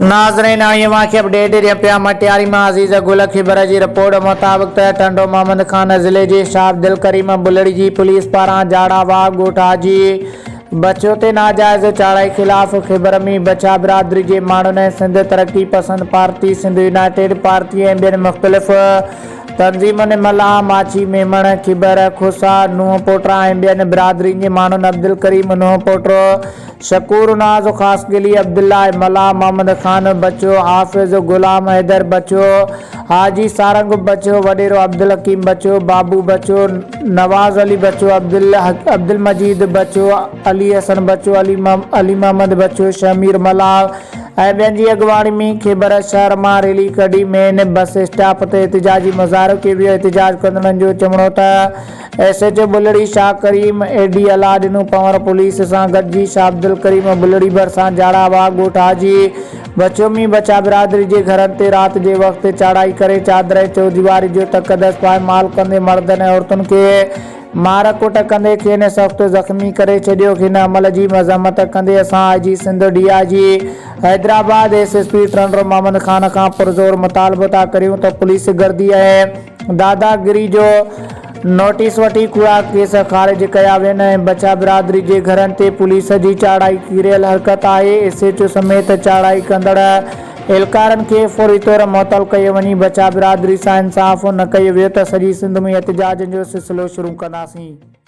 नाज़रीन के अपडेट रिया मटियारी में अज़ीज़ गुल खिबर की रिपोर्ट मुताबिक टंडो मोहम्मद खान ज़िले के शाह अब्दुल करीम बुलड़ी की पुलिस पारां जाड़ावाग गोठा जी बच्चों ते नाजायज़ चाड़ाई खिलाफ खिबर में बचा बिरादरी के माण्हुनि ने सिंध तरक्की पसंद पार्टी, सिंध यूनाइटेड पार्टी ऐं ॿियनि मुख़्तलिफ़ तंज़ीमुनि मल्लाह माची मेमण खिबर खुसा नूह पोटरा ऐं ॿियनि बिरादरी के माण्हुनि अब्दुल करीम नूह पोटरो शकूर नाज खासगिली अब्दुल्ला मल्लाह मोहम्मद खान बच्चो हाफिज गुलाम हैदर बच्चो हाजी सारंग बच्चो वडेरो अब्दुल हकीम बच्चो बाबू बच्चो नवाज अली बच्चो अब्दुल मजीद बच्चो अली हसन बच्चो अली मोहम्मद बच्चो शमीर मल्लाह ऐं ॿियनि जी अॻुवाणी में खिबर शहर मां रैली कढी मेन बस स्टॉप ते एहतिजाजी मुज़ाहिरो कयो वियो। एहतिजाज कंदड़नि जो चवणो त एसएचओ बुलड़ी शाह करीम एडी अला ॾिनो पावर पुलिस सां गॾिजी शाह अब्दुल करीम बुलड़ी भरिसां जाड़ावाग गोठा जी बच्चों में बचा बिरादरी के घरनि ते राति जे वक़्तु चढ़ाई करे चादर चौदीवारी जो तकदस पाए माल कंदे मर्दनि ऐं औरतुनि खे मार कुट कंदे खेनि सख़्तु ज़ख़्मी करे छॾियो। हिन अमल की मज़म्मत कंदे असां IG Sindh DIG Hyderabad SSP Tando Muhammad Khan का पुरज़ोर मुतालबो था करियूं तो पुलिस गर्दी ऐं दादागिरी जो नोटिस वठी कूड़ा केस खारिज कया वेन ऐं बचा बिरादरी के घरनि ते पुलिस की चाड़ाई किरियल हरकत है। एसएचओ समेत चाड़ाई कंदड़ एहलकारनि के फौरी तौर मुअतल कयो वञी बचा बिरादरी सां इंसाफ़ न कयो वियो त सॼी सिंध में एहतिजाज जो सिलसिलो शुरू कंदासीं।